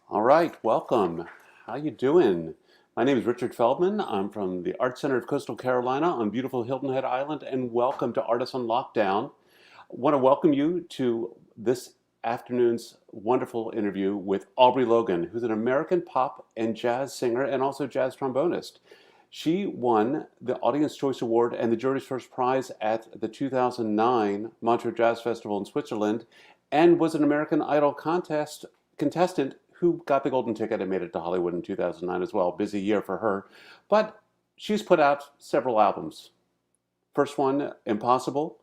All right, welcome. How you doing? My name is Richard Feldman. I'm from the Art Center of Coastal Carolina on beautiful Hilton Head Island, and welcome to Artists on Lockdown. I want to welcome you to this afternoon's wonderful interview with Aubrey Logan, who's an American pop and jazz singer and also jazz trombonist. She won the Audience Choice Award and the jury's first prize at the 2009 Montreux Jazz Festival in Switzerland, and was an American Idol contest contestant who got the golden ticket and made it to Hollywood in 2009 as well. Busy year for her. But she's put out several albums. First one, Impossible,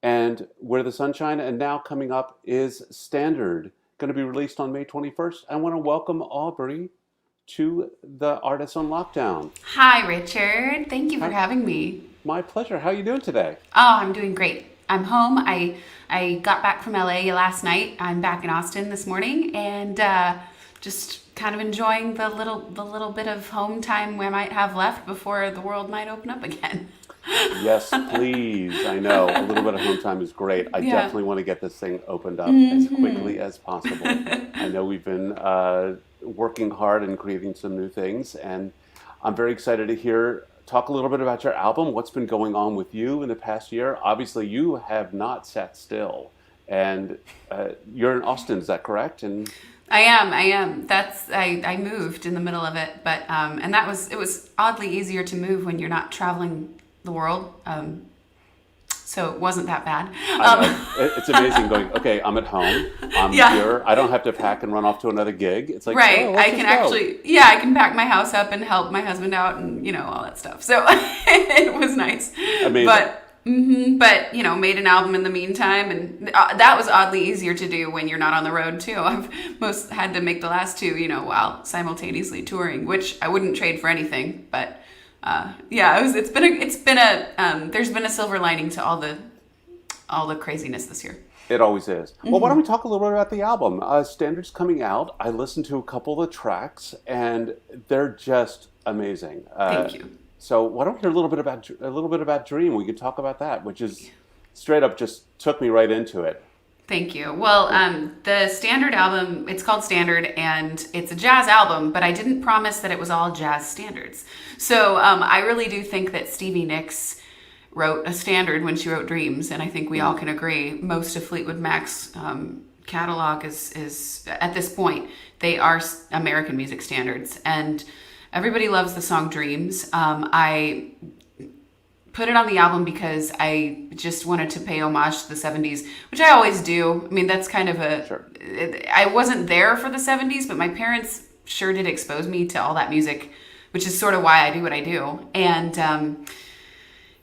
and Where the Sunshine, and now coming up is Standard, going to be released on May 21st. I want to welcome Aubrey to the Artists on Lockdown. Hi, Richard. Thank you for Hi. having me. My pleasure. How are you doing today? Oh, I'm doing great. I'm home. I got back from LA last night. I'm back in Austin this morning, and just kind of enjoying the little bit of home time we might have left before the world might open up again. Yes, please. I know a little bit of home time is great. I Yeah. definitely want to get this thing opened up as quickly as possible. I know we've been working hard and creating some new things, and I'm very excited to talk a little bit about your album. What's been going on with you in the past year? Obviously, you have not sat still, and you're in Austin. Is that correct? And I am. I moved in the middle of it, but and it was oddly easier to move when you're not traveling the world. So it wasn't that bad. I know. It's amazing going, okay, I'm at home. I'm Yeah. here. I don't have to pack and run off to another gig. It's like, Right. oh, I let's can just go. actually, yeah, I can pack my house up and help my husband out and, all that stuff. So it was nice. Amazing. But made an album in the meantime. And that was oddly easier to do when you're not on the road too. I've most had to make the last two, while simultaneously touring, which I wouldn't trade for anything. But there's been a silver lining to all the craziness this year. It always is. Well, why don't we talk a little bit about the album? Standard's coming out. I listened to a couple of the tracks, and they're just amazing. Thank you. So why don't we hear a little bit about Dream? We could talk about that, which is straight up just took me right into it. Thank you. Well, the Standard album, it's called Standard, and it's a jazz album, but I didn't promise that it was all jazz standards. So I really do think that Stevie Nicks wrote a standard when she wrote Dreams, and I think we all can agree most of Fleetwood Mac's catalog is at this point, they are American music standards, and everybody loves the song Dreams. I put it on the album because I just wanted to pay homage to the 70s, which I always do. I mean, that's kind of Sure. I wasn't there for the 70s, but my parents sure did expose me to all that music, which is sort of why I do what I do. And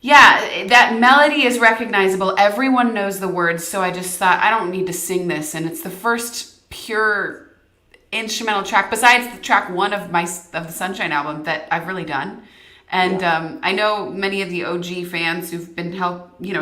that melody is recognizable. Everyone knows the words, so I just thought, I don't need to sing this. And it's the first pure instrumental track, besides the track one of the Sunshine album, that I've really done. And I know many of the OG fans who've been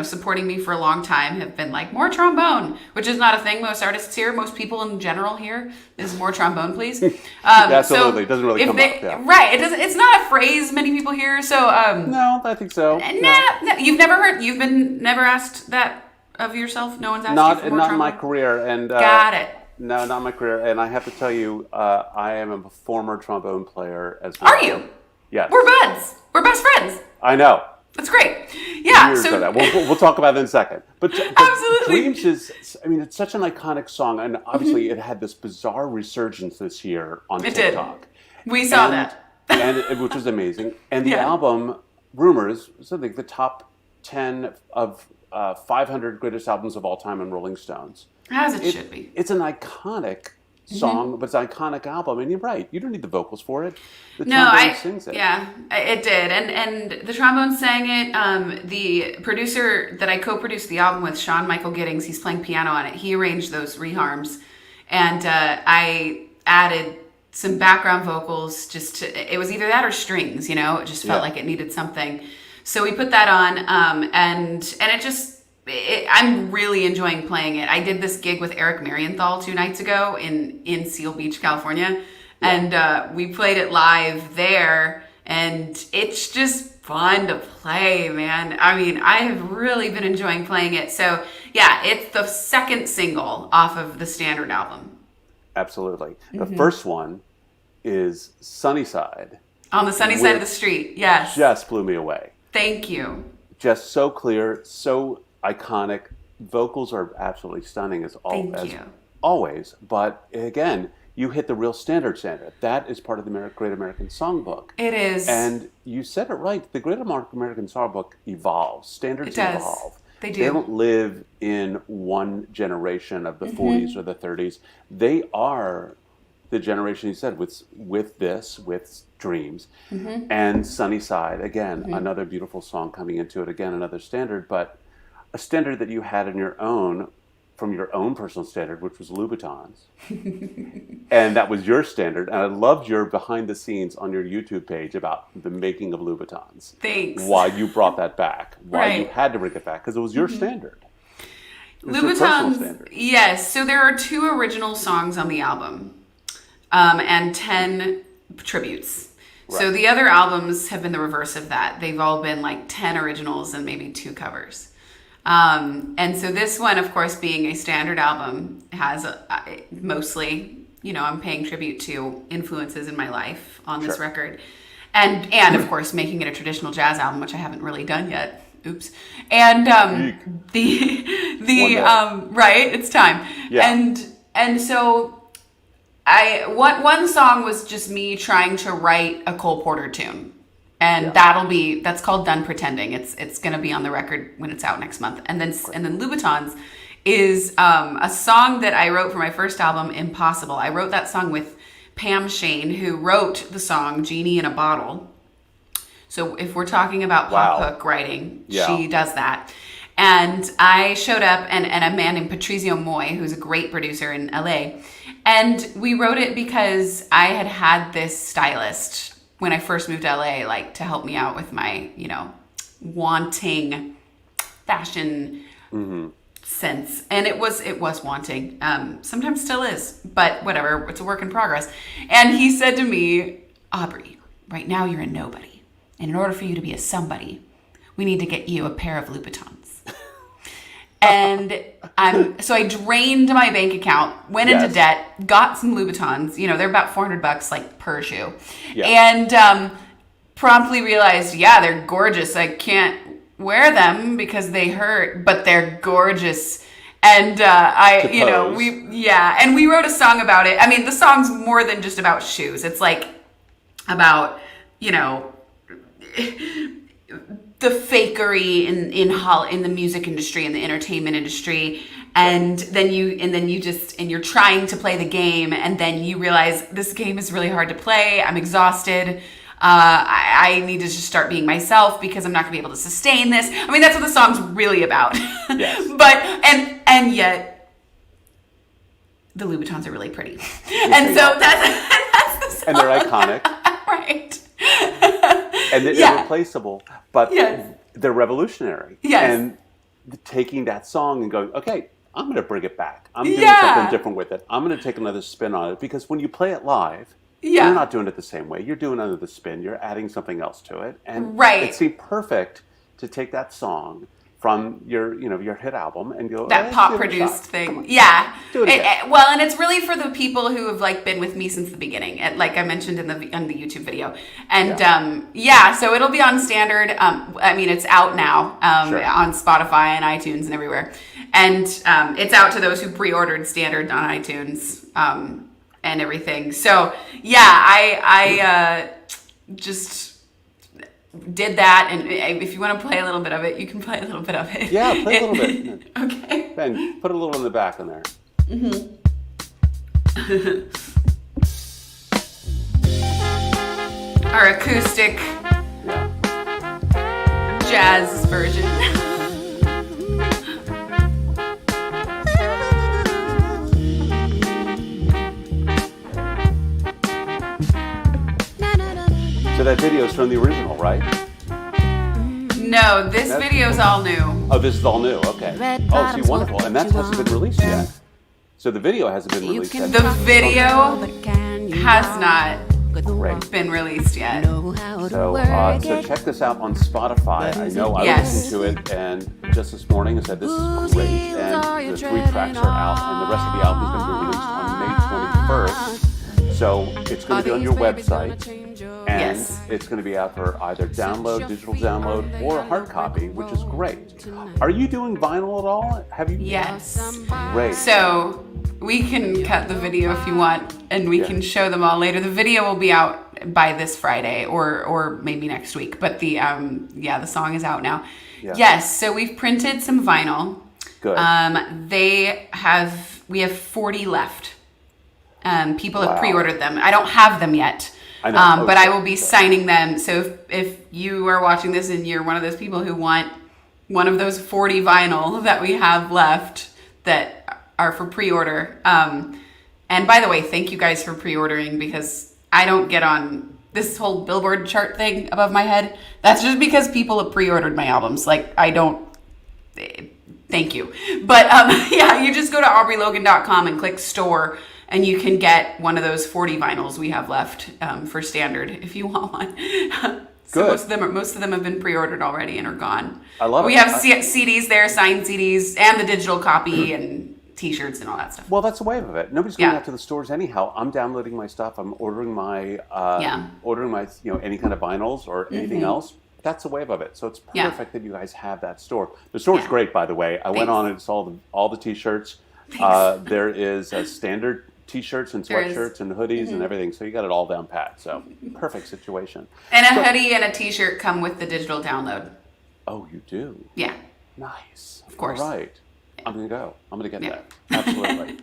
supporting me for a long time have been like, more trombone, which is not a thing most artists hear. Most people in general here is more trombone, please. Absolutely. It doesn't really come up. Yeah. Right. It doesn't. It's not a phrase many people hear. So No, I think so. nah, you've never heard. You've been never asked that of yourself. No one's asked you for more Not in my trombone? career. And Got it. No, not in my career. And I have to tell you, I am a former trombone player as well. Are you? Yes. We're buds. We're best friends. I know. That's great. Yeah. Years So of that. We'll talk about it in a second. But Absolutely. Dreams is, I mean, it's such an iconic song. And obviously it had this bizarre resurgence this year on It did. TikTok. we saw that. Which was amazing. And the Yeah. album, Rumors, is I think the top 10 of 500 greatest albums of all time in Rolling Stones. As it should be. It's an iconic song, but it's an iconic album. And you're right. You don't need the vocals for it. The No, trombone sings it. it did, and the trombone sang it. The producer that I co-produced the album with, Sean Michael Giddings, he's playing piano on it. He arranged those reharms, and I added some background vocals. It was either that or strings. It just felt Yeah. like it needed something. So we put that on, and I'm really enjoying playing it. I did this gig with Eric Marienthal 2 nights ago in Seal Beach, California. And we played it live there, and it's just fun to play, man. I mean, I have really been enjoying playing it. So, yeah, it's the second single off of the Standard album. Absolutely. The first one is Sunnyside. On the sunny side of the street, yes. Just blew me away. Thank you. Just so clear, so iconic. Vocals are absolutely stunning as always. But again, you hit the real standard. That is part of the Great American Songbook. It is. And you said it right. The Great American Songbook evolves. Standards evolve. They do. They don't live in one generation of the 40s or the 30s. They are the generation, you said, with Dreams. And Sunnyside, again, another beautiful song coming into it. Again, another standard, but a standard that you had in your own, from your own personal standard, which was Louboutins. And that was your standard. And I loved your behind the scenes on your YouTube page about the making of Louboutins. Thanks. Why you brought that back. Why you Right. had to bring it back. Because it was your standard. It was your Louboutins, personal standard. yes. So there are 2 original songs on the album, and 10 tributes. So Right. the other albums have been the reverse of that. They've all been like 10 originals and maybe 2 covers. And so this one, of course, being a standard album, has mostly, I'm paying tribute to influences in my life on this record, and of course making it a traditional jazz album, which I haven't really done yet. Oops. And right, it's time. Yeah. And so one song was just me trying to write a Cole Porter tune. And that's called Done Pretending. It's going to be on the record when it's out next month. And then Louboutins is a song that I wrote for my first album, Impossible. I wrote that song with Pam Shane, who wrote the song Genie in a Bottle. So if we're talking about pop hook writing, she does that. And I showed up, and a man named Patrizio Moy, who's a great producer in LA. And we wrote it because I had this stylist when I first moved to LA, like, to help me out with my, wanting fashion sense. And it was wanting. Sometimes still is, but whatever, it's a work in progress. And he said to me, Aubrey, right now you're a nobody. And in order for you to be a somebody, we need to get you a pair of Louboutins. And so I drained my bank account, went into debt, got some Louboutins. They're about $400 like per shoe, and promptly realized, they're gorgeous. I can't wear them because they hurt, but they're gorgeous. And and we wrote a song about it. I mean, the song's more than just about shoes. It's like about the fakery in the music industry and the entertainment industry, and then you're trying to play the game, and then you realize this game is really hard to play. I'm exhausted. I need to just start being myself because I'm not gonna be able to sustain this. I mean, that's what the song's really about. Yes. But and yet the Louboutins are really pretty, and so that's the song. And they're iconic. Right. And they're irreplaceable, but they're revolutionary. Yes. And taking that song and going, okay, I'm going to bring it back. I'm doing something different with it. I'm going to take another spin on it, because when you play it live, you're not doing it the same way. You're doing another spin. You're adding something else to it. And it seemed perfect to take that song from your hit album and go, that pop produced thing. Yeah. Do it again. Well, and it's really for the people who have been with me since the beginning, like I mentioned in the YouTube video. And so it'll be on standard. I mean, it's out now on Spotify and iTunes and everywhere. And it's out to those who pre-ordered standard on iTunes and everything. So I just did that, and if you want to play a little bit of it, you can play a little bit of it. Yeah, play a little bit. Okay. Ben, put a little in the back in there. Our acoustic jazz version. So that video is from the original, right? No, this video's all new. Oh, this is all new. Okay. Oh, see, wonderful. And that hasn't been released yet. So the video hasn't been released yet. The video has not been released yet. So check this out on Spotify. I know I listened to it, and just this morning I said this is great, and the 3 tracks are out, and the rest of the album is going to be released on May 24th. 1st. So it's going to be on your website, and Yes. it's going to be out for either download, digital download, or hard copy, which is great. Are you doing vinyl at all? Have you? Yes. Great. So we can cut the video if you want, and we can show them all later. The video will be out by this Friday or maybe next week. But the the song is out now. Yeah. Yes. So we've printed some vinyl. Good. We have 40 left. People have Wow. pre-ordered them. I don't have them yet. I know. But I will be signing them. So if you are watching this and you're one of those people who want one of those 40 vinyl that we have left that are for pre-order. And by the way, thank you guys for pre-ordering, because I don't get on this whole Billboard chart thing above my head. That's just because people have pre-ordered my albums. Like, I don't... Thank you. But you just go to aubreylogan.com and click store, and you can get one of those 40 vinyls we have left for standard if you want one. So Good. most of them have been pre-ordered already and are gone. I love we it. have CDs there, signed CDs, and the digital copy and T-shirts and all that stuff. Well, that's the wave of it. Nobody's going Yeah. out to the stores anyhow. I'm downloading my stuff. I'm ordering my any kind of vinyls or anything else. That's the wave of it. So it's Yeah. perfect that you guys have that store. The store's Yeah. great, by the way. I went Thanks. on and saw all the T-shirts. There is a standard T-shirts and There is. sweatshirts and hoodies and everything. So you got it all down pat. So perfect situation. And a hoodie and a T-shirt come with the digital download. Oh, you do? Yeah. Nice. Of course. All right. I'm going to go. I'm going to get Yeah. that. Absolutely.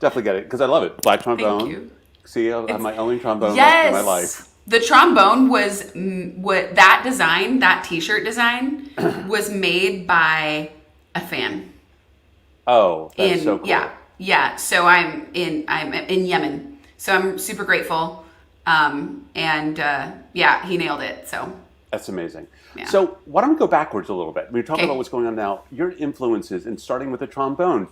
Definitely get it because I love it. Black trombone. Thank you. See, I have my only trombone left Yes. in my life. The trombone was what that design, that T-shirt design, was made by a fan. Oh, that's so cool. Yeah. So I'm in Yemen. So I'm super grateful. He nailed it. So That's amazing. Yeah. So why don't we go backwards a little bit? We're talking Okay. about what's going on now. Your influences, and starting with the trombone.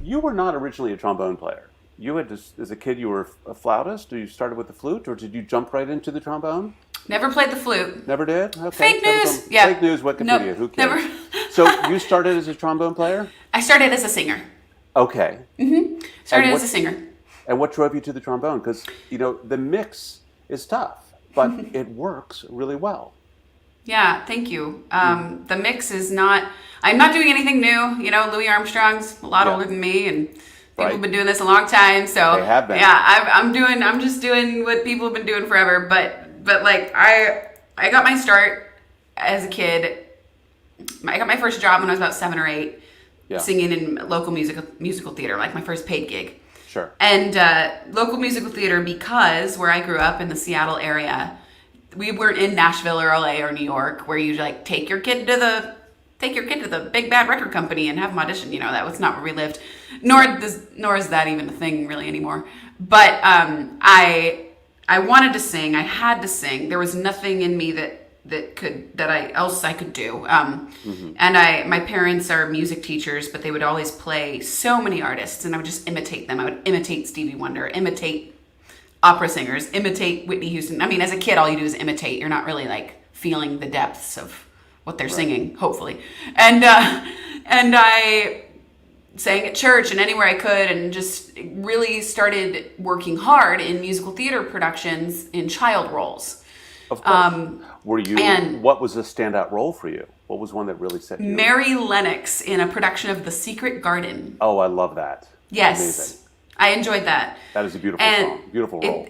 You were not originally a trombone player. You had, as a kid, you were a flautist, or you started with the flute, or did you jump right into the trombone? never played the flute. Never did? Okay. Fake That was news. on- Yeah. Fake news, Wikipedia, Nope. who cares? Never. So you started as a trombone player? I started as a singer. Okay. Started And as a singer. And what drove you to the trombone? Because, the mix is tough, but it works really well. Yeah, thank you. The mix is not. I'm not doing anything new. Louis Armstrong's a lot Yeah. older than me, and people Right. have been doing this a long time. So They have been. Yeah, I'm just doing what people have been doing forever. But like I got my start as a kid. I got my first job when I was about 7 or 8, Yeah. singing in local musical theater, like my first paid gig. Sure. And local musical theater, because where I grew up in the Seattle area, we weren't in Nashville or LA or New York, where you like take your kid to the big bad record company and have them audition. That was not where we lived, nor is that even a thing really anymore. But I wanted to sing. I had to sing. There was nothing in me that I could do. And my parents are music teachers, but they would always play so many artists, and I would just imitate them. I would imitate Stevie Wonder, imitate opera singers, imitate Whitney Houston. I mean, as a kid, all you do is imitate. You're not really like feeling the depths of what they're singing, hopefully. And I sang at church and anywhere I could, and just really started working hard in musical theater productions in child roles. Of course. and- What was a standout role for you? What was one that really set you? Mary Lennox in a production of The Secret Garden. Oh, I love that. Yes. Amazing. I enjoyed that. That is a beautiful song. Beautiful role.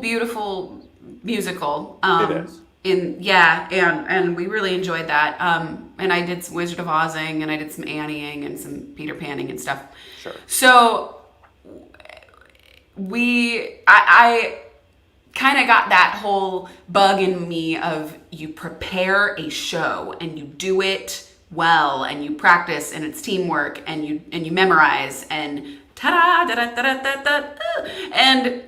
Beautiful musical. It is. And we really enjoyed that. And I did some Wizard of Ozing, and I did some Annieing and some Peter Panning and stuff. Sure. So I kind of got that whole bug in me of you prepare a show and you do it well and you practice and it's teamwork and you memorize and ta-da, da-da-da-da-da-da. And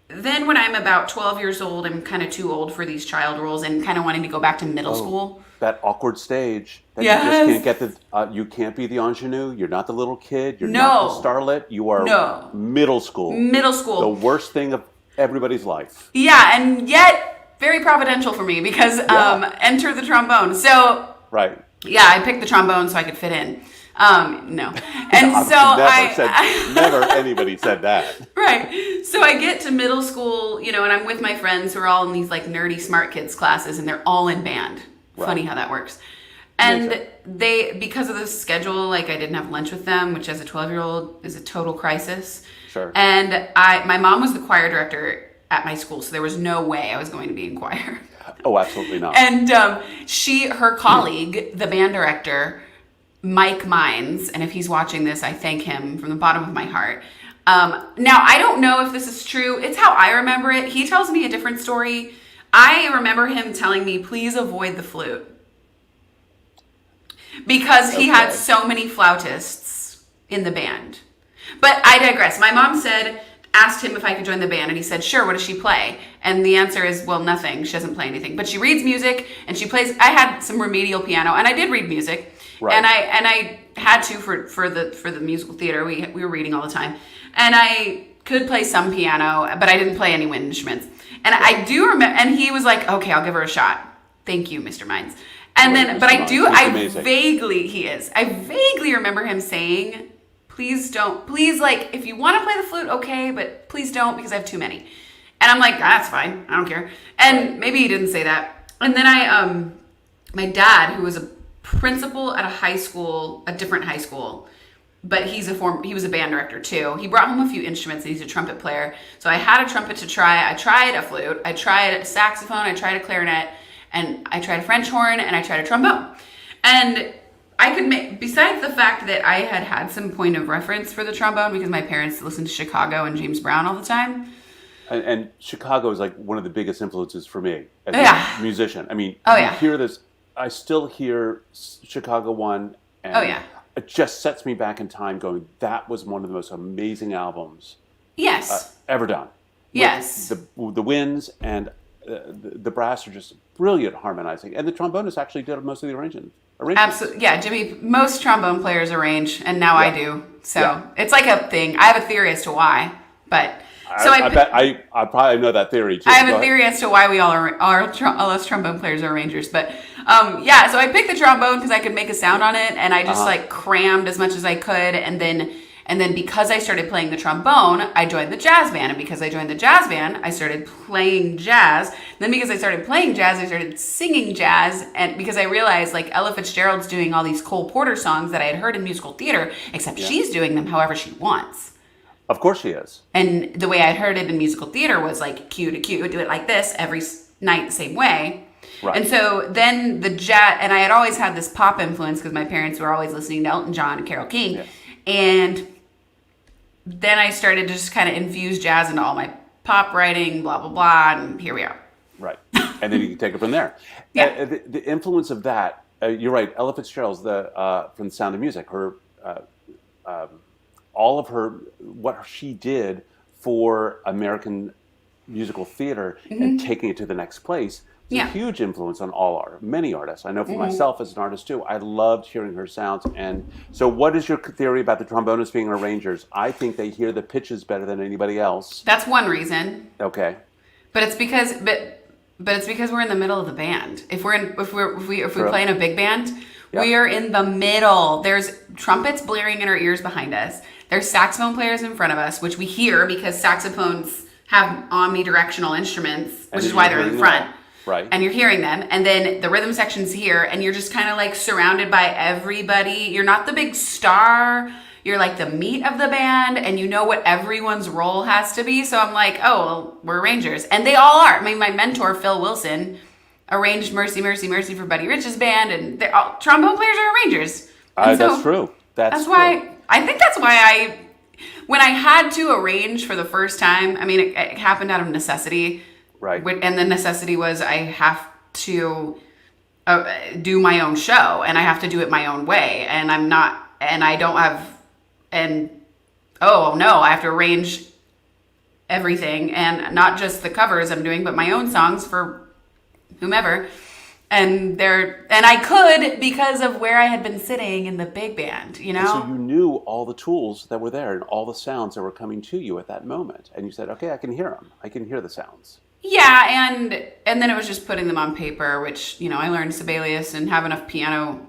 then when I'm about 12 years old, I'm kind of too old for these child roles and kind of wanting to go back to middle school. That awkward stage that Yes. you just can't get you can't be the ingenue. You're not the little kid. You're No. not the starlet. You are No. middle school. Middle school. The worst thing of everybody's life. Yeah, and yet very providential for me because enter the trombone. So Right. yeah, I picked the trombone so I could fit in. No. And so never anybody said that. Right. So I get to middle school, and I'm with my friends who are all in these like nerdy smart kids classes, and they're all in band. Right. Funny how that works. And because of the schedule, like I didn't have lunch with them, which as a 12-year-old is a total crisis. Sure. And my mom was the choir director at my school, so there was no way I was going to be in choir. Oh, absolutely not. And her colleague, the band director, Mike Mines, and if he's watching this, I thank him from the bottom of my heart. Now, I don't know if this is true. It's how I remember it. He tells me a different story. I remember him telling me, please avoid the flute. Because he had so many flautists in the band. But I digress. My mom asked him if I could join the band, and he said, sure, what does she play? And the answer is, well, nothing. She doesn't play anything. But she reads music, and she plays. I had some remedial piano, and I did read music. Right. And I had to for the musical theater. We were reading all the time. And I could play some piano, but I didn't play any wind instruments. And I do remember, and he was like, okay, I'll give her a shot. Thank you, Mr. Mines. And then, but I vaguely remember him saying, please, like, if you want to play the flute, okay, but please don't, because I have too many. And I'm like, that's fine, I don't care. And maybe he didn't say that. And then my dad, who was a principal at a different high school, but he was a band director too. He brought home a few instruments, and he's a trumpet player. So I had a trumpet to try. I tried a flute, I tried a saxophone, I tried a clarinet, and I tried a French horn, and I tried a trombone. And I could besides the fact that I had some point of reference for the trombone because my parents listened to Chicago and James Brown all the time. And Chicago is like one of the biggest influences for me as a musician. I mean, you hear this, I still hear Chicago 1, and it just sets me back in time going, that was one of the most amazing albums ever done. Yes. The winds and the brass are just brilliant harmonizing, and the trombonist actually did most of the arrangements. Absolutely, yeah. Jimmy, most trombone players arrange, and now I do. So it's like a thing. I have a theory as to why, but I bet I probably know that theory too. I have a theory as to why we all all us trombone players are arrangers, but so I picked the trombone because I could make a sound on it, and I just like crammed as much as I could, and then because I started playing the trombone, I joined the jazz band. And because I joined the jazz band, I started playing jazz. And then because I started playing jazz, I started singing jazz. And because I realized like Ella Fitzgerald's doing all these Cole Porter songs that I had heard in musical theater, except she's doing them however she wants. Of course she is. And the way I'd heard it in musical theater was like cue to cue, do it like this every night the same way. Right. And so then the jazz, and I had always had this pop influence because my parents were always listening to Elton John and Carole King. Yeah. And then I started to just kind of infuse jazz into all my pop writing, blah, blah, blah, and here we are. Right. And then you can take it from there. The influence of that, you're right, Ella Fitzgerald's from The Sound of Music, her, all of her, what she did for American musical theater and taking it to the next place, it's a huge influence on many artists. I know for myself as an artist too, I loved hearing her sounds. And so what is your theory about the trombonists being arrangers? I think they hear the pitches better than anybody else. That's one reason. Okay. But it's because we're in the middle of the band. If we play in a big band, we are in the middle. There's trumpets blaring in our ears behind us. There's saxophone players in front of us, which we hear because saxophones have omnidirectional instruments, which is why they're in front. Right. And you're hearing them. And then the rhythm section's here, and you're just kind of like surrounded by everybody. You're not the big star. You're like the meat of the band, and you know what everyone's role has to be. So I'm like, oh, well, we're arrangers. And they all are. I mean, my mentor, Phil Wilson, arranged Mercy, Mercy, Mercy for Buddy Rich's band, and trombone players are arrangers. That's true. That's why, I think that's why when I had to arrange for the first time, I mean, it happened out of necessity. Right. And the necessity was I have to do my own show, and I have to do it my own way. And I have to arrange everything, and not just the covers I'm doing, but my own songs for whomever. And I could because of where I had been sitting in the big band, you know? And so you knew all the tools that were there and all the sounds that were coming to you at that moment. And you said, okay, I can hear them. I can hear the sounds. Yeah, and then it was just putting them on paper, which, I learned Sibelius and have enough piano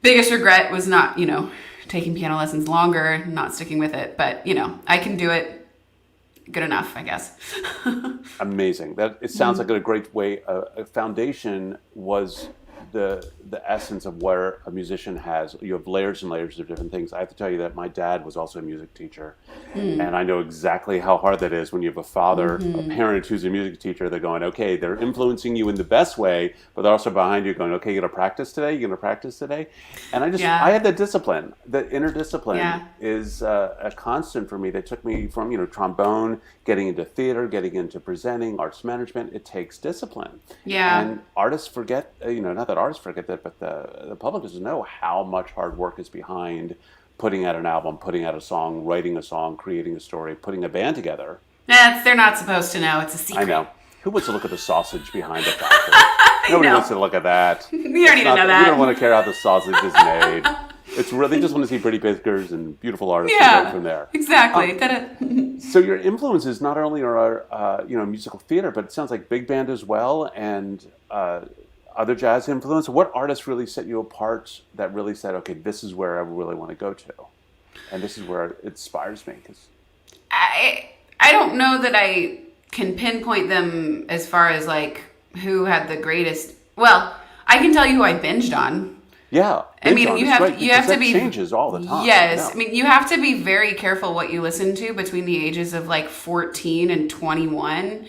Biggest regret was not, taking piano lessons longer, not sticking with it. But, I can do it good enough, I guess. Amazing. That it sounds like a great way. A foundation was the essence of where a musician has. You have layers and layers of different things. I have to tell you that my dad was also a music teacher, and I know exactly how hard that is when you have a father, a parent who's a music teacher. They're going, okay, they're influencing you in the best way, but they're also behind you going, okay, you're gonna practice today. You're gonna practice today, and I had that discipline. The inner discipline is a constant for me. That took me from trombone, getting into theater, getting into presenting, arts management. It takes discipline. Yeah. And artists forget, not that artists forget that, but the public doesn't know how much hard work is behind putting out an album, putting out a song, writing a song, creating a story, putting a band together. They're not supposed to know. It's a secret. I know. Who wants to look at the sausage behind the factory? Nobody wants to look at that. You don't need to know that. You don't want to care how the sausage is made. It's really, they just want to see pretty pictures and beautiful artists and go from there. Exactly. So your influences not only are musical theater, but it sounds like big band as well, and other jazz influence. What artists really set you apart that really said, okay, this is where I really want to go to, and this is where it inspires me? Because I don't know that I can pinpoint them as far as like who had the greatest. Well, I can tell you who I binged on. Yeah, I mean, you have to be changes all the time. Yes, yeah. I mean, you have to be very careful what you listen to between the ages of like 14 and 21,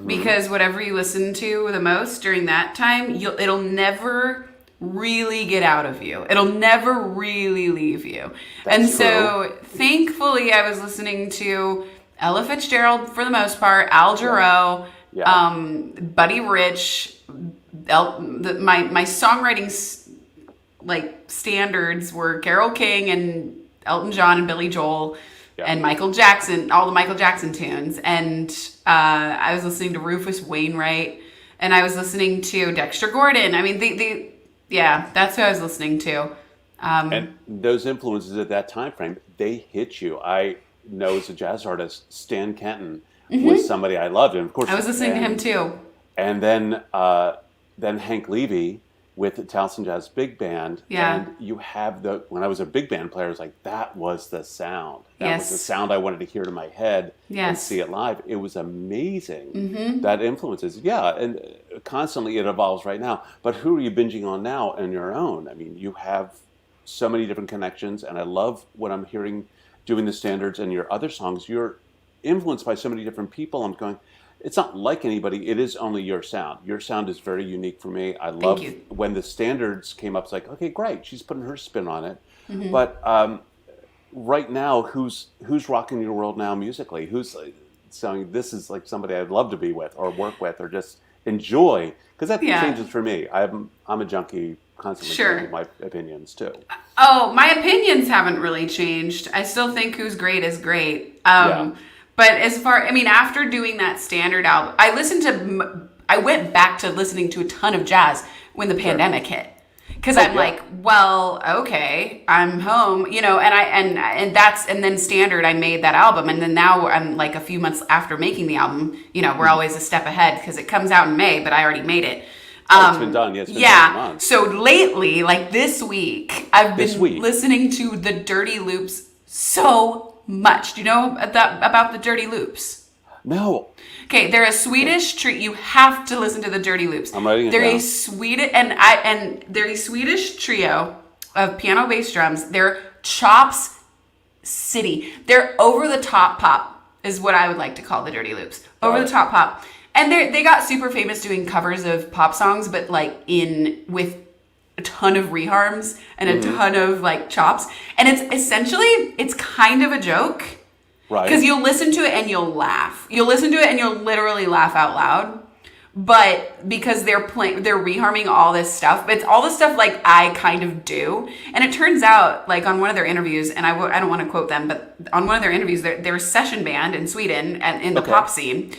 because whatever you listen to the most during that time, it'll never really get out of you. It'll never really leave you. That's so thankfully, I was listening to Ella Fitzgerald for the most part, Al Jarreau, Buddy Rich. My songwriting standards were Carole King and Elton John and Billy Joel and Michael Jackson, all the Michael Jackson tunes. And I was listening to Rufus Wainwright, and I was listening to Dexter Gordon. I mean, that's who I was listening to. And those influences at that time frame, they hit you. I know as a jazz artist, Stan Kenton was somebody I loved, and of course I was listening to him too. And then Hank Levy with the Towson Jazz Big Band. Yeah. And you have when I was a big band player, it was like, that was the sound. That was the sound I wanted to hear in my head and see it live. It was amazing. That influences. Yeah, and constantly it evolves right now. But who are you binging on now on your own? I mean, you have so many different connections, and I love what I'm hearing doing the standards and your other songs. You're influenced by so many different people. I'm going, it's not like anybody. It is only your sound. Your sound is very unique for me. I love when the standards came up. It's like, okay, great. She's putting her spin on it. But right now, who's rocking your world now musically? Who's saying this is like somebody I'd love to be with or work with or just enjoy? Because that changes for me. I'm a junkie, constantly changing my opinions too. Oh, my opinions haven't really changed. I still think who's great is great. But after doing that standard album, I went back to listening to a ton of jazz when the pandemic hit. Because like, well, okay, I'm home, and then standard, I made that album. And then now I'm like a few months after making the album, we're always a step ahead because it comes out in May, but I already made it. It's been done. Yeah, it's been done for months. So lately, like this week, I've been listening to the Dirty Loops so much. Do you know about the Dirty Loops? No. Okay, they're a Swedish trio. You have to listen to the Dirty Loops. I'm writing it down. They're a Swedish trio of piano, bass, drums. They're Chops City. They're over the top pop is what I would like to call the Dirty Loops. Over the top pop. And they got super famous doing covers of pop songs, but like with a ton of reharms and a ton of like chops. And it's kind of a joke. Right. Because you'll listen to it and you'll laugh. You'll listen to it and you'll literally laugh out loud. But because they're reharming all this stuff, but it's all the stuff like I kind of do. And it turns out, like on one of their interviews, and I don't want to quote them, but on one of their interviews, they're a session band in Sweden and in the pop scene,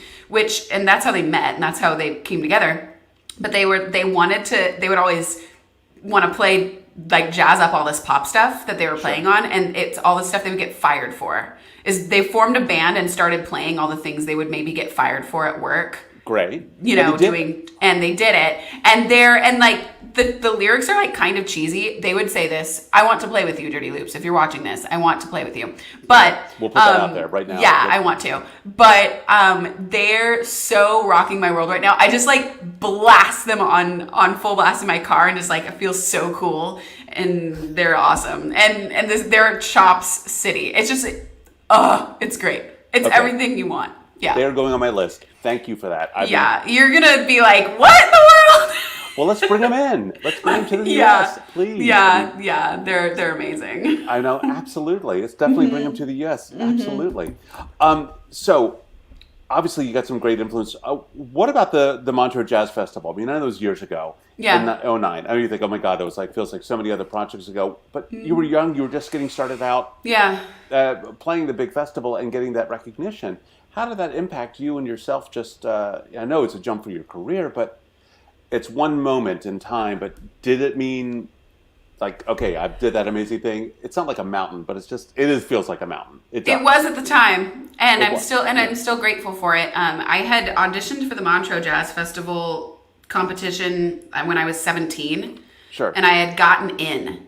and that's how they met and that's how they came together. But they would always want to play like jazz up all this pop stuff that they were playing on, and it's all the stuff they would get fired for. Is they formed a band and started playing all the things they would maybe get fired for at work. Great. You And know, they did it. and they did it. And like the lyrics are like kind of cheesy. They would say this: "I want to play with you, Dirty Loops. If you're watching this, I want to play with you." But We'll put that out there right now. Yeah, I want to. But they're so rocking my world right now. I just like blast them on full blast in my car, and just like it feels so cool. And they're awesome. And they're Chops City. It's just, it's great. It's everything you want. Yeah. They're going on my list. Thank you for that. You're gonna be like, what in the world? Well, let's bring them in. Let's bring them to the Yeah. U.S., please. Yeah, they're amazing. I know, absolutely. Let's definitely bring them to the U.S. Absolutely. So, obviously, you got some great influence. What about the Montreux Jazz Festival? I mean, I know it was years ago. Yeah. In '09. I know you think, oh my God, that was like feels like so many other projects ago. But you were young. You were just getting started out. Yeah. Playing the big festival and getting that recognition. How did that impact you and yourself? Just, I know it's a jump for your career, but it's one moment in time. But did it mean, like, okay, I did that amazing thing? It's not like a mountain, but feels like a mountain. It was at the time, and It I'm was, still yeah. I'm still grateful for it. I had auditioned for the Montreux Jazz Festival competition when I was 17, Sure. and I had gotten in,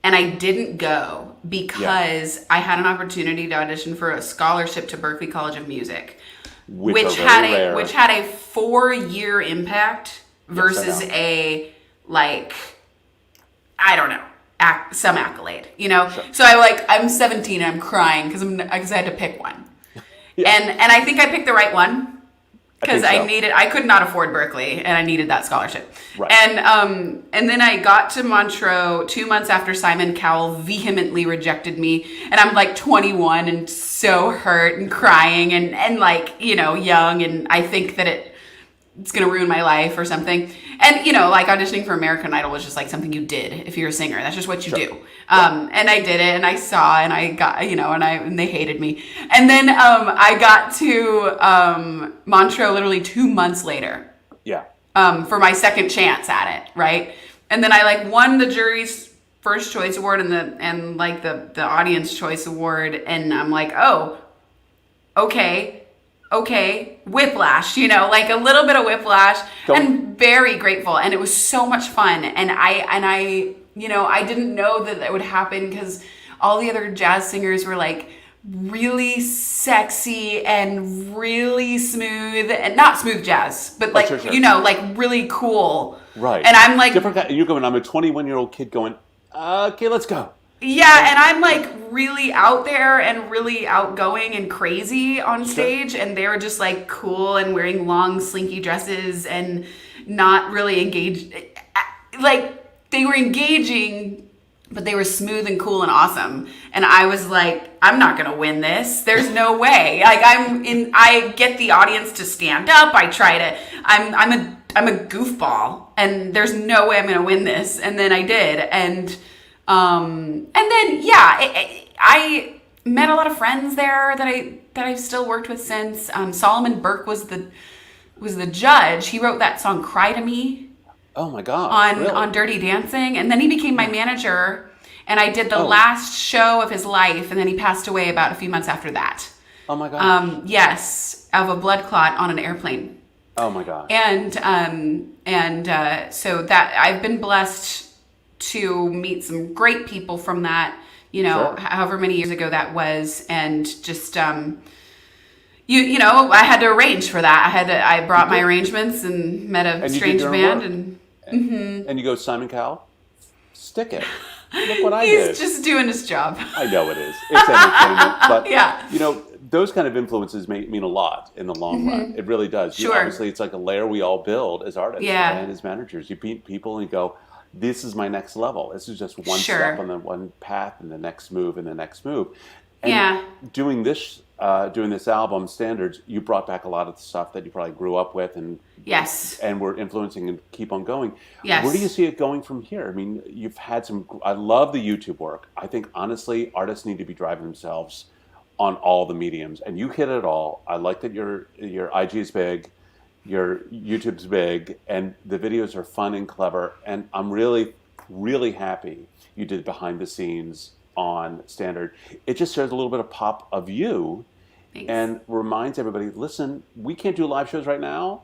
and I didn't go because I had an opportunity to audition for a scholarship to Berklee College of Music, which are very rare. had a 4-year impact versus Yes, I know. a like, I don't know, some accolade, you know. Sure. So I'm 17 and I'm crying because I had to pick one, Yeah. and I think I picked the right one. Because I think so. I could not afford Berklee, and I needed that scholarship. Right. And then I got to Montreux 2 months after Simon Cowell vehemently rejected me, and I'm like 21 and so hurt and crying and like, you know, young, and I think that it's gonna ruin my life or something. And you know, like auditioning for American Idol was just like something you did if you're a singer. That's just what you do. And I did it, and I saw, and I got, you know, and they hated me. And then I got to Montreux literally 2 months later. Yeah. For my second chance at it, right? And then I like won the jury's first choice award and the audience choice award, and I'm like, oh, okay, whiplash, you know, like a little bit of whiplash, and very grateful, and it was so much fun, and I you know, I didn't know that would happen because all the other jazz singers were like really sexy and really smooth, and not smooth jazz, but like, sure. you know, like really cool. Right. And I'm like, different guy. You're going, I'm a 21-year-old kid going, okay, let's go. yeah, and I'm like really out there and really outgoing and crazy on stage, and they were just like cool and wearing long slinky dresses and not really engaged. Like they were engaging, but they were smooth and cool and awesome. And I was like, I'm not gonna win this. There's no way. Like I get the audience to stand up. I'm a goofball, and there's no way I'm gonna win this. And then I did, and then I met a lot of friends there that I've still worked with since. Solomon Burke was the judge. He wrote that song "Cry to Me" Oh my God. Really? on Dirty Dancing, and then he became my manager. And I did the last show of his life, and then he passed away about a few months after that. Oh my God. Yes, of a blood clot on an airplane. Oh my God. And so that I've been blessed to meet some great people from that, you know, however many years ago that was, and just you know, I had to arrange for that. I brought my arrangements and met a strange band, and you go, Simon Cowell, stick it. Look what I he's did. just doing his job. I know it is. It's entertainment, but Yeah. you know, those kind of influences mean a lot in the long run. It really does. You know, Sure. obviously, it's like a layer we all build as artists and as managers. You meet people and you go, "This is my next level. This is just one step on the one path, and the next move, and the next move." And doing this album, Standards, you brought back a lot of the stuff that you probably grew up with and were influencing and keep on going. Yes. Where do you see it going from here? I mean, you've had I love the YouTube work. I think, honestly, artists need to be driving themselves on all the mediums, and you hit it all. I like that your IG is big, your YouTube's big, and the videos are fun and clever, and I'm really, really happy you did behind the scenes on Standard. It just shows a little bit of pop of you Thanks. and reminds everybody, listen, we can't do live shows right now,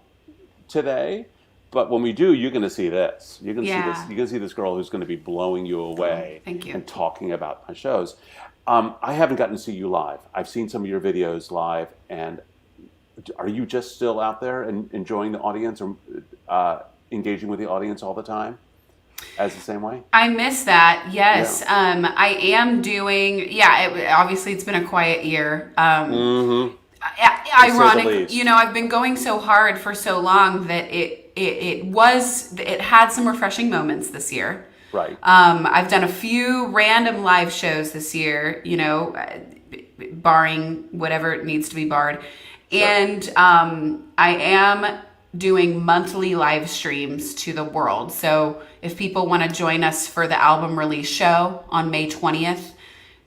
today, but when we do, you're going to see this. You're going to see this. You're going to see this girl who's going to be blowing you away. Thank you. And talking about my shows. I haven't gotten to see you live. I've seen some of your videos live, and are you just still out there and enjoying the audience or engaging with the audience all the time? As the same way? I miss that. Yes. Yeah. I am doing, obviously it's been a quiet year. Ironic, I've been going so hard for so long that it had some refreshing moments this year. Right. I've done a few random live shows this year, barring whatever it needs to be barred. Sure. And I am doing monthly live streams to the world. So if people want to join us for the album release show on May 20th,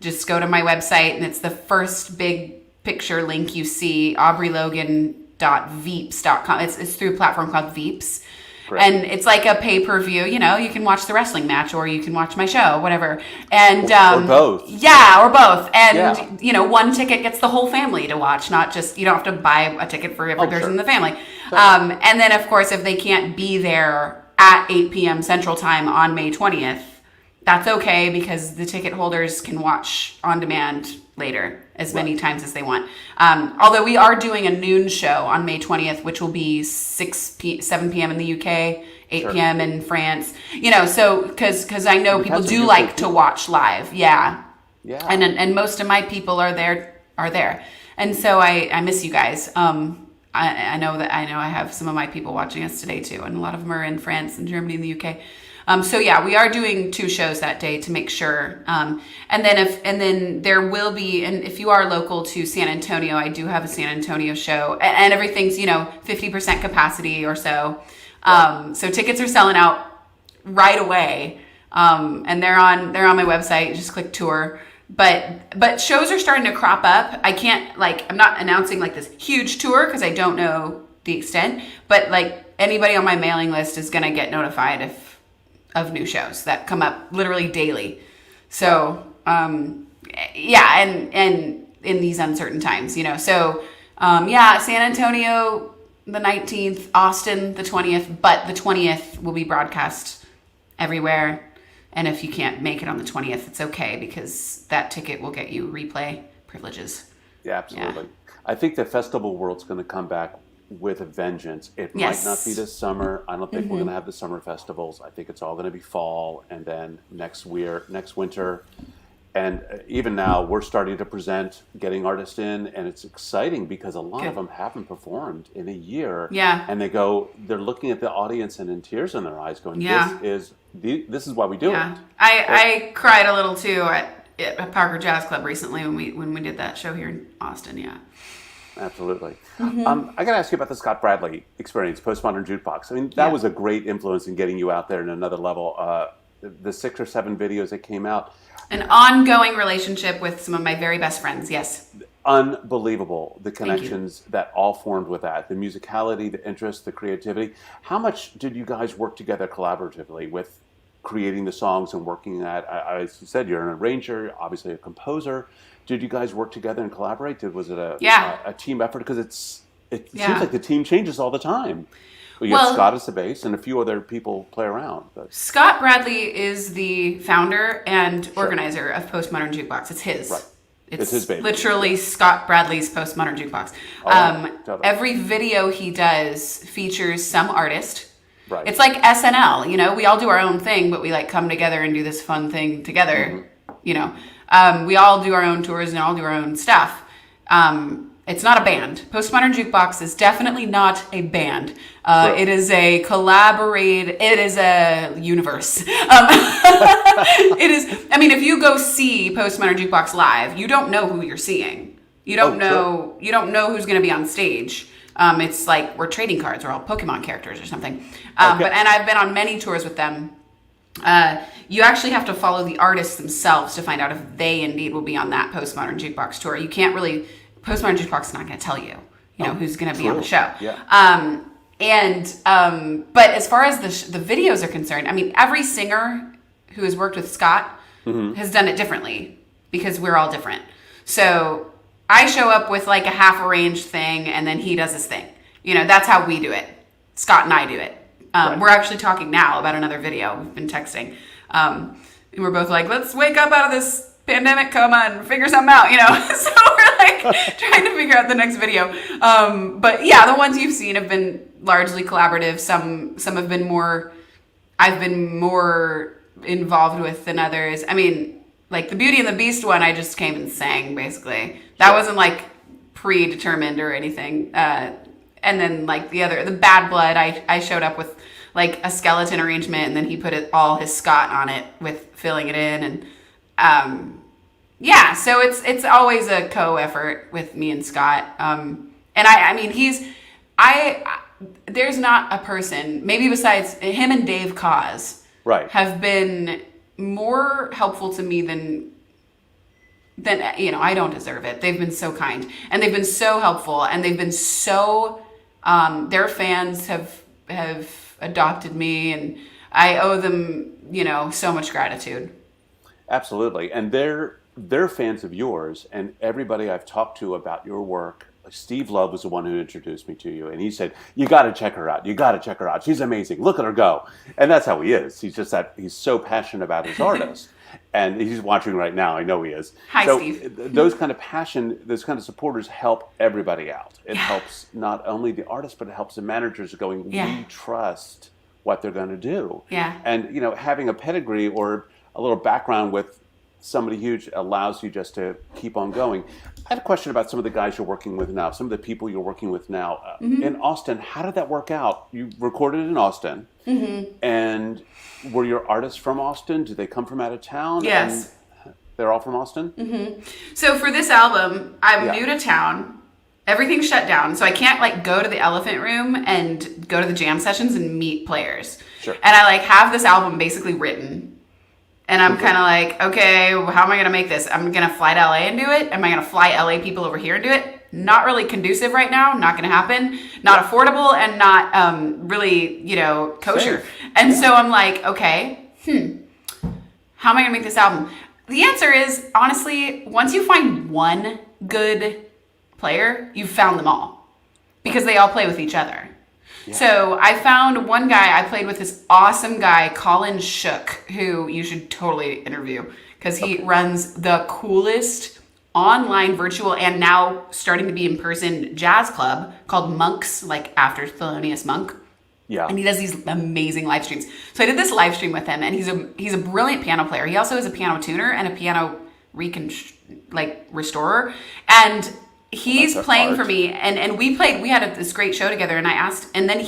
just go to my website, and it's the first big picture link you see, aubreylogans.veeps.com. It's through a platform called Veeps. Right. And it's like a pay-per-view, you can watch the wrestling match, or you can watch my show, whatever. And or both. Yeah, or both. And, one ticket gets the whole family to watch, not just, you don't have to buy a ticket for every person in the family. Sure. And then, of course, if they can't be there at 8 p.m. Central Time on May 20th, that's okay, because the ticket holders can watch on demand later as many times as they want. Although we are doing a noon show on May 20th, which will be 7 p.m. in the UK, 8 p.m. in France. So because I know people do like to watch live. Yeah. Yeah. And most of my people are there. And so I miss you guys. I know I have some of my people watching us today too, and a lot of them are in France and Germany and the UK. We are doing 2 shows that day to make sure. And then there will be, and if you are local to San Antonio, I do have a San Antonio show, and everything's 50% capacity or so. So tickets are selling out right away, and they're on my website. Just click tour. But shows are starting to crop up. I can't I'm not announcing this huge tour because I don't know the extent. But anybody on my mailing list is gonna get notified of new shows that come up literally daily. So, and in these uncertain times, So, San Antonio the 19th, Austin the 20th, but the 20th will be broadcast everywhere. And if you can't make it on the 20th, it's okay, because that ticket will get you replay privileges. Yeah, absolutely. Yeah. I think the festival world's going to come back with a vengeance. It might not be this summer. I don't think we're going to have the summer festivals. I think it's all going to be fall, and then next winter. And even now, we're starting to present, getting artists in, and it's exciting because a lot of them haven't performed in a year. Yeah. And they're looking at the audience and in tears in their eyes going, this is why we do it. I cried a little too at Parker Jazz Club recently when we did that show here in Austin. Yeah. Absolutely. I got to ask you about the Scott Bradley experience, Postmodern Jukebox. I mean, that was a great influence in getting you out there in another level. The 6 or 7 videos that came out. An ongoing relationship with some of my very best friends, yes. Unbelievable, the connections that all formed with that. The musicality, the interest, the creativity. How much did you guys work together collaboratively with creating the songs and working at, as you said, you're an arranger, obviously a composer. Did you guys work together and collaborate? Was it a team effort? Because it seems like the team changes all the time. You have Scott as the bass, and a few other people play around. But. Scott Bradley is the founder and organizer of Postmodern Jukebox. It's his. Right. It's his baby. Literally Scott Bradley's Postmodern Jukebox. Totally. Every video he does features some artist. Right. It's like SNL. We all do our own thing, but we come together and do this fun thing together. Mm-hmm. We all do our own tours and all do our own stuff. It's not a band. Postmodern Jukebox is definitely not a band. It is a it is a universe. It is, if you go see Postmodern Jukebox live, you don't know who you're seeing. You don't know who's going to be on stage. It's like we're trading cards. We're all Pokemon characters or something. And I've been on many tours with them. You actually have to follow the artists themselves to find out if they indeed will be on that Postmodern Jukebox tour. You can't really... Postmodern Jukebox is not going to tell you, who's going to be on the show. Yeah. But as far as the videos are concerned, every singer who has worked with Scott has done it differently because we're all different. So I show up with like a half arranged thing, and then he does his thing. That's how we do it. Scott and I do it. Right. We're actually talking now about another video. We've been texting. And we're both like, let's wake up out of this pandemic coma and figure something out, So we're like trying to figure out the next video. But yeah, the ones you've seen have been largely collaborative. Some have been more, I've been more involved with than others. I mean, like the Beauty and the Beast one, I just came and sang basically. That wasn't like predetermined or anything. And then like the Bad Blood, I showed up with like a skeleton arrangement, and then he put all his Scott on it with filling it in. And yeah, so it's always a co-effort with me and Scott. And I mean, there's not a person, maybe besides him and Dave Cause, right, have been more helpful to me than I don't deserve it. They've been so kind, and they've been so helpful, and they've been so their fans have adopted me, and I owe them so much gratitude. Absolutely. And they're fans of yours, and everybody I've talked to about your work. Steve Love was the one who introduced me to you, and he said, you got to check her out. You got to check her out. She's amazing. Look at her go. And that's how he is. He's just he's so passionate about his artist. And he's watching right now. I know he is. Hi, so Steve. Those kind of passion, those kind of supporters help everybody out. It helps not only the artist, but it helps the managers going, we trust what they're going to do. Yeah. And, having a pedigree or a little background with somebody huge allows you just to keep on going. I had a question about some of the guys you're working with now, some of the people you're working with now. In Austin, how did that work out? You recorded in Austin, and were your artists from Austin? Did they come from out of town? Yes. And they're all from Austin? So for this album, I'm new to town. Everything's shut down, so I can't like go to the Elephant Room and go to the jam sessions and meet players. Sure. And I like have this album basically written. And I'm kind of like, okay, how am I going to make this? I'm going to fly to LA and do it? Am I going to fly LA people over here and do it? Not really conducive right now. Not going to happen. Not affordable, and not really, kosher. Safe. And so I'm like, okay, how am I going to make this album? The answer is, honestly, once you find one good player, you've found them all. Because they all play with each other. Yeah. So I found one guy, I played with this awesome guy, Colin Shook, who you should totally interview because he runs the coolest online virtual and now starting to be in person jazz club called Monks, like after Thelonious Monk. Yeah. And he does these amazing live streams. So I did this live stream with him, and he's a brilliant piano player. He also is a piano tuner and a piano restorer. And he's playing for me, and we had this great show together, and I asked, and then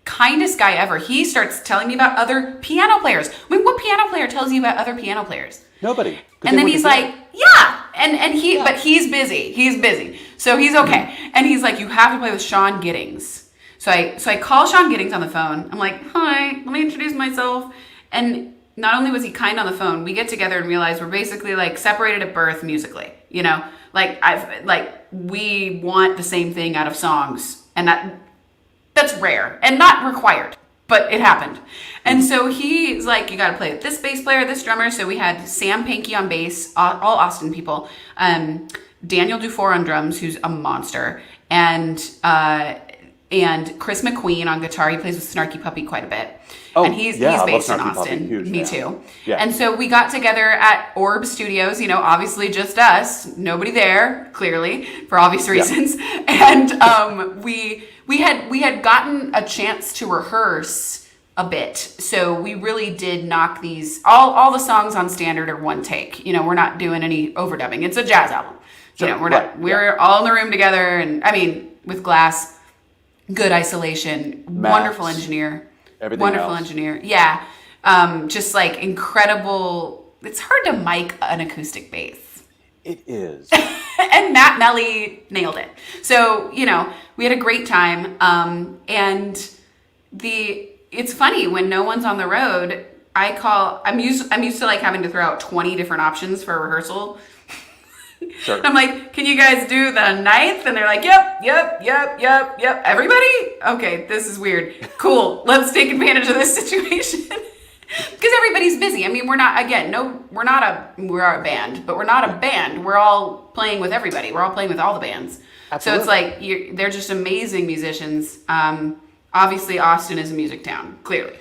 kindest guy ever, he starts telling me about other piano players. I mean, what piano player tells you about other piano players? Nobody. And then he's like, but he's busy. So he's okay. And he's like, you have to play with Sean Giddings. So I call Sean Giddings on the phone. I'm like, hi, let me introduce myself. And not only was he kind on the phone, we get together and realize we're basically like separated at birth musically, we want the same thing out of songs, and that's rare and not required, but it happened. And so he's like, you got to play with this bass player, this drummer. So we had Sam Pankey on bass, all Austin people, Daniel Dufour on drums, who's a monster, and Chris McQueen on guitar. He plays with Snarky Puppy quite a bit. Oh, and he's based in Austin. Huge, Me too. Yeah. And so we got together at Orb Studios, obviously just us, nobody there, clearly, for obvious reasons. And we had gotten a chance to rehearse a bit. So we really did knock these, all the songs on standard are one take. We're not doing any overdubbing. It's a jazz album. Sure. We're all in the room together, and I mean, with glass, good isolation, wonderful engineer. Everything wonderful else. engineer. Yeah. Just like incredible. It's hard to mic an acoustic bass. It is. And Matt Melly nailed it. So, we had a great time. And it's funny when no one's on the road, I'm used to like having to throw out 20 different options for a rehearsal. Sure. And I'm like, can you guys do the 9th? And they're like, yep. Everybody? Okay, this is weird. Cool. Let's take advantage of this situation. Because everybody's busy. I mean, we're not, again, no, we're a band, but we're not a band. We're all playing with everybody. We're all playing with all the bands. Absolutely. So it's like, they're just amazing musicians. Obviously, Austin is a music town, clearly.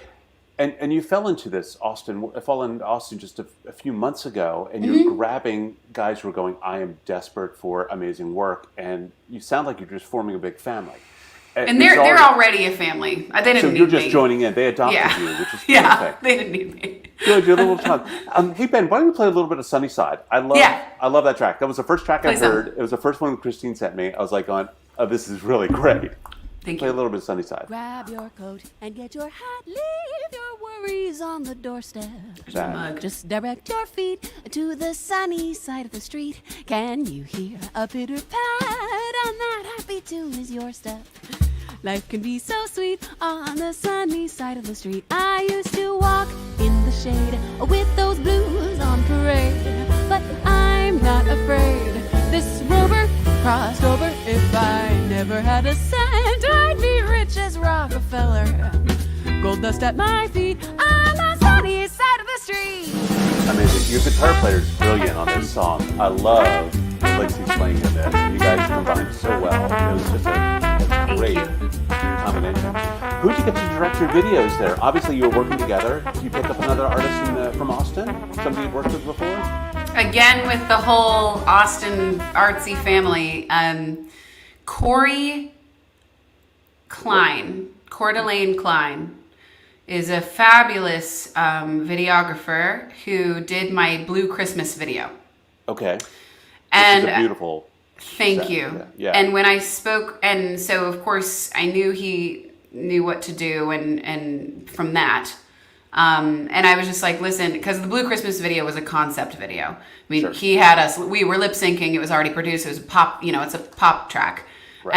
And you fell into Austin just a few months ago, and you're grabbing guys who are going, I am desperate for amazing work, and you sound like you're just forming a big family. And they're already a family. They didn't need me. So you're just joining in. They adopted you, which is perfect. They didn't need me. Good, you're a little fun. Hey Ben, why don't we play a little bit of Sunnyside? I love that track. That was the first track I heard. It was the first one Christine sent me. I was like, oh, this is really great. Thank Play you. a little bit of Sunnyside. Grab your coat and get your hat. Leave your worries on the doorstep. Just direct your feet to the sunny side of the street. Can you hear a pitter pat? And that happy tune is your step. Life can be so sweet on the sunny side of the street. I used to walk in the shade with those blues on parade, but I'm not afraid. This rover crossed over. If I never had a cent, I'd be rich as Rockefeller. Gold dust at my feet on the sunny side of the street. Amazing. Your guitar player is brilliant on this song. I love the licks he's playing in this. You guys combined so well. It was just a great combination. Who'd you get to direct your videos there? Obviously, you were working together. Did you pick up another artist from Austin? Somebody you've worked with before? Again, with the whole Austin artsy family, Corey Klein, Coeur d'Alene Klein, is a fabulous videographer who did my Blue Christmas video. Okay. And which is a beautiful Thank set. you. Yeah. And when I spoke, and so of course I knew he knew what to do, and from that, and I was just like, listen, because the Blue Christmas video was a concept video. I mean, he had us. We were lip syncing. It was already produced. It was a pop. It's a pop track. Right.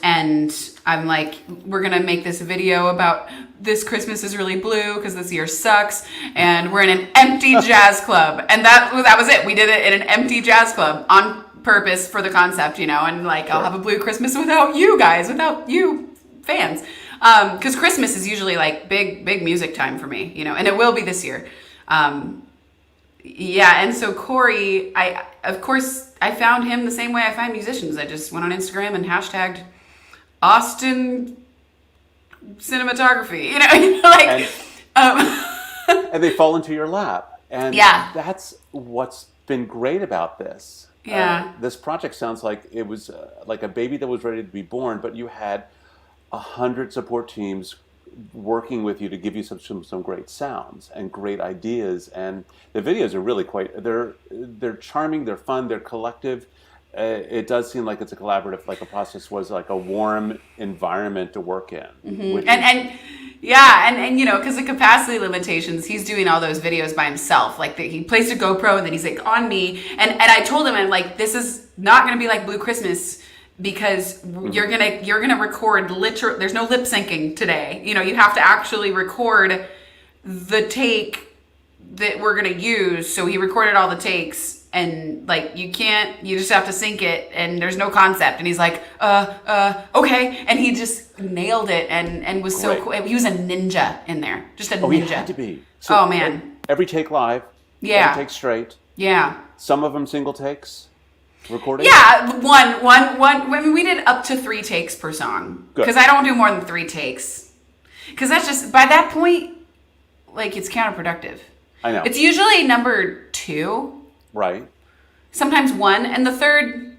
And I'm like, we're gonna make this video about this Christmas is really blue because this year sucks, and we're in an empty jazz club, and that was it. We did it in an empty jazz club on purpose for the concept, and like, I'll have a blue Christmas without you guys, without you fans, because Christmas is usually like big music time for me, and it will be this year. And so Corey, I found him the same way I find musicians. I just went on Instagram and hashtagged Austin cinematography, and they fall into your lap, and that's what's been great about this. This project sounds like it was like a baby that was ready to be born, but you had 100 support teams working with you to give you some great sounds and great ideas, and the videos are really they're charming, they're fun, they're collective. It does seem like it's a collaborative, like a process was like a warm environment to work in. Mm-hmm. Because the capacity limitations, he's doing all those videos by himself. Like he placed a GoPro and then he's like on me, and I told him, I'm like, this is not going to be like Blue Christmas because you're gonna record literal. There's no lip syncing today. You have to actually record the take that we're gonna use. So he recorded all the takes. And like you just have to sync it, and there's no concept. And he's like, okay, and he just nailed it, and was so cool. He was a ninja in there, just a ninja. He had to be. So man, every take live, every take straight. Yeah. Some of them single takes, recording. Yeah, one. I mean, we did up to 3 takes per song because I don't do more than 3 takes, because that's just by that point, like it's counterproductive. I know. It's usually number 2. Right. Sometimes 1, and the third,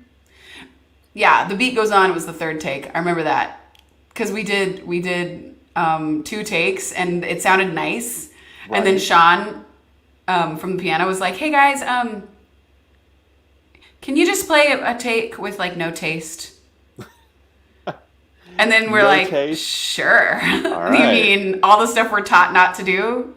the beat goes on. It was the 3rd take. I remember that because we did 2 takes, and it sounded nice. Right. And then Sean from the piano was like, "Hey guys, can you just play a take with like no taste?" And then we're like, taste? "Sure." All right. You mean all the stuff we're taught not to do?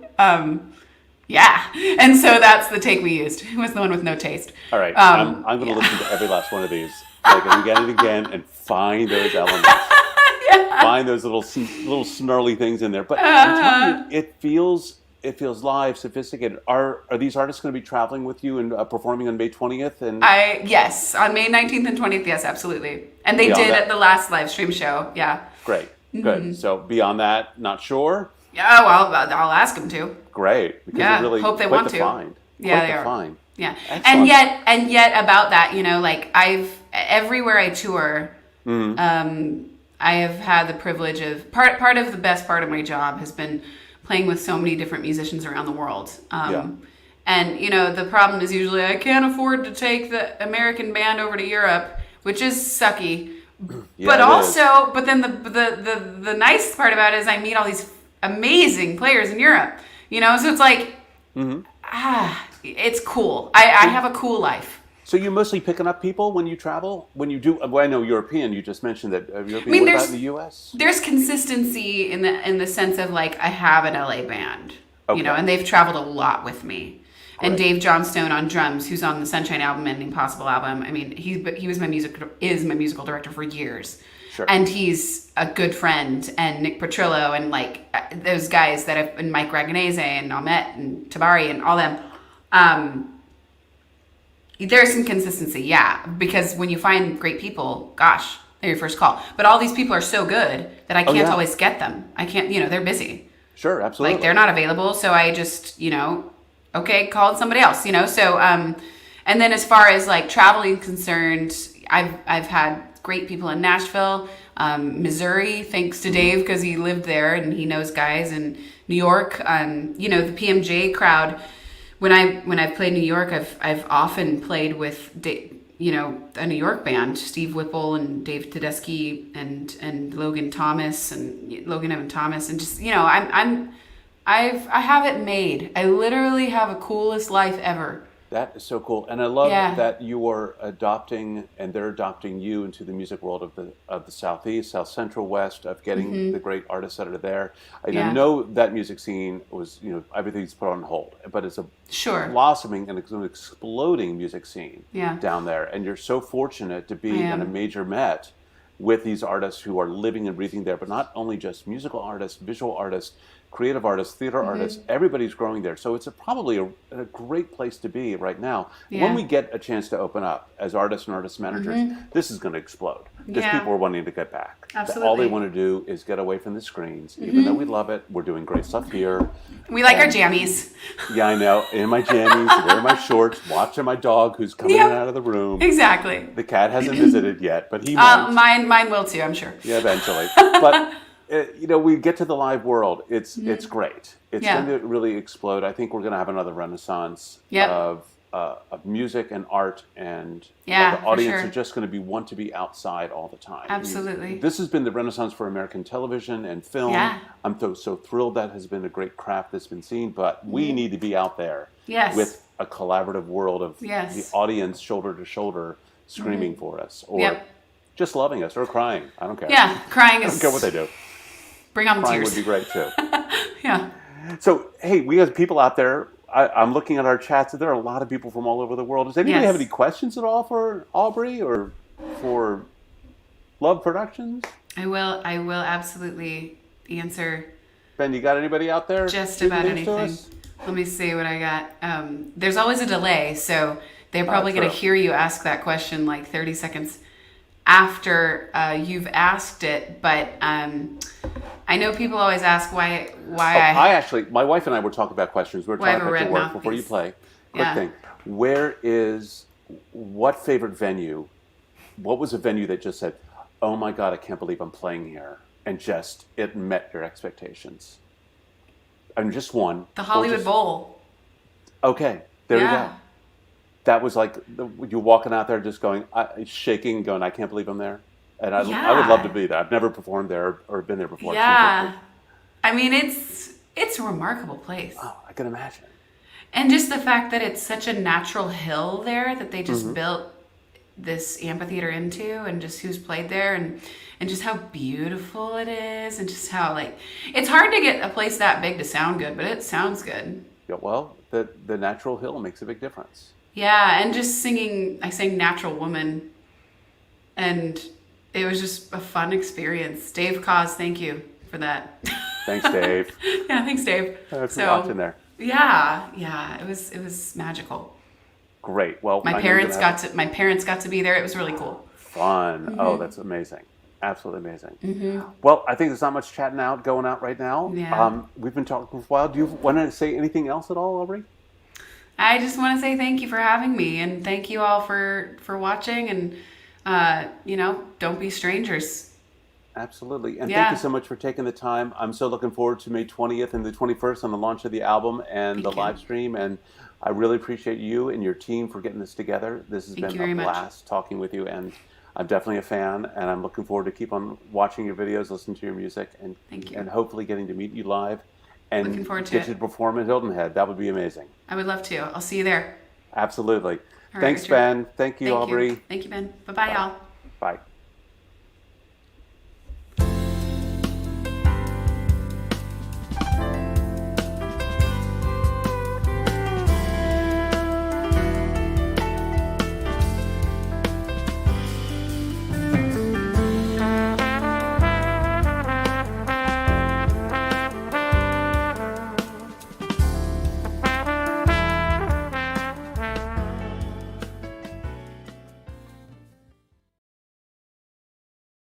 Yeah, and so that's the take we used. It was the one with no taste. All right, I'm going to listen to every last one of these, again and again, and find those elements. Find those little snarly things in there. But I'm telling you, it feels live, sophisticated. Are these artists going to be traveling with you and performing on May 20th? And yes, on May 19th and 20th, yes, absolutely. And they did at the last live stream show. Yeah. Great, good. So beyond that, not sure. Yeah, well, I'll ask them to. Great. Because Yeah, they're really hope they quite want the to. find. Yeah, Quite they the are. find. Yeah. Excellent. And yet about that, like everywhere I tour, I have had the privilege of part of the best part of my job has been playing with so many different musicians around the world. And the problem is usually I can't afford to take the American band over to Europe, which is sucky. Yeah, but also, is. but then the nice part about it is I meet all these amazing players in Europe. So it's like, it's cool. I have a cool life. So you're mostly picking up people when you travel? When you do, well, I know European, you just mentioned that European. What about in the U.S.? There's consistency in the sense of like I have an LA band, Okay. and they've traveled a lot with me. Great. And Dave Johnstone on drums, who's on the Sunshine album and Impossible album. I mean, he was my musical director for years. Sure. And he's a good friend. And Nick Petrillo and like those guys that have, and Mike Raganese and Ahmet and Tabari and all them. There's some consistency, yeah, because when you find great people, gosh, they're your first call. But all these people are so good that I can't always get them. I can't, they're busy. Sure, absolutely. Like they're not available, so I just, okay, call somebody else, So, and then as far as like traveling concerned, I've had great people in Nashville, Missouri, thanks to Dave because he lived there and he knows guys, and New York, the PMJ crowd. When I've played New York, I've often played with a New York band, Steve Whipple and Dave Tedeschi and Logan Evan Thomas, and just I have it made. I literally have a coolest life ever. That is so cool, and I love that you are adopting, and they're adopting you into the music world of the Southeast, South Central, West, of getting the great artists that are there. I know that music scene was, everything's put on hold, but it's a blossoming and an exploding music scene down there, and you're so fortunate to be in a major Met with these artists who are living and breathing there, but not only just musical artists, visual artists, creative artists, theater artists, everybody's growing there. So it's probably a great place to be right now. Yeah. When we get a chance to open up as artists and artist managers, this is going to explode. Because people are wanting to get back. Absolutely. All they want to do is get away from the screens. Even though we love it, we're doing great stuff here. We like our jammies. Yeah, I know. In my jammies, wearing my shorts, watching my dog who's coming in and out of the room. Exactly. The cat hasn't visited yet, but he might. Mine will too, I'm sure. Yeah, eventually. But we get to the live world. It's great. It's going to really explode. I think we're going to have another renaissance of music and art, and the audience are just going to want to be outside all the time. Absolutely. This has been the renaissance for American television and film. Yeah. I'm so thrilled that has been a great craft that's been seen, but we need to be out there with a collaborative world of the audience shoulder to shoulder screaming for us, or just loving us, or crying. I don't care. Yeah, crying is... I don't care what they do. Bring on the crying tears. Would be great too. Yeah. So, hey, we have people out there. I'm looking at our chats. There are a lot of people from all over the world. Does anybody have any questions at all for Aubrey or for Love Productions? I will absolutely answer. Ben, you got anybody out there? Just about anything. Let me see what I got. There's always a delay, so they're probably going to hear you ask that question like 30 seconds after you've asked it, but I know people always ask why I actually, my wife and I were talking about questions. We were talking about your work mouthpiece. before you play. Quick thing. What favorite venue, what was a venue that just said, oh my God, I can't believe I'm playing here, and just, it met your expectations? And just one. The Hollywood Bowl. Okay, there you go. That was like, you walking out there just going, shaking, going, I can't believe I'm there. And I would love to be there. I've never performed there or been there before. Yeah. I mean, it's a remarkable place. Oh, I can imagine. And just the fact that it's such a natural hill there that they just built this amphitheater into, and just who's played there, and just how beautiful it is, and just how, like, it's hard to get a place that big to sound good, but it sounds good. Yeah, well, the natural hill makes a big difference. Yeah, and just singing, I sang Natural Woman, and it was just a fun experience. Dave Cause, thank you for that. Thanks, Dave. Yeah, thanks, Dave. Thanks for watching there. Yeah, it was magical. Great. Well, my parents got to be there. It was really cool. Fun. Oh, that's amazing. Absolutely amazing. Well, I think there's not much going out right now. Yeah. We've been talking for a while. Do you want to say anything else at all, Aubrey? I just want to say thank you for having me, and thank you all for watching, and don't be strangers. Absolutely. And Yeah. thank you so much for taking the time. I'm so looking forward to May 20th and the 21st on the launch of the album and Thank the you. live stream. And I really appreciate you and your team for getting this together. This has Thank you been very a much. blast talking with you. And I'm definitely a fan. And I'm looking forward to keep on watching your videos, listening to your music, and Thank you. and hopefully getting to meet you live and Looking forward to get it. you to perform at Hilton Head. That would be amazing. I would love to. I'll see you there. Absolutely. All right, Thanks, Richard. Ben. Thank you, Thank Aubrey. you. Thank you, Ben. Bye-bye, y'all.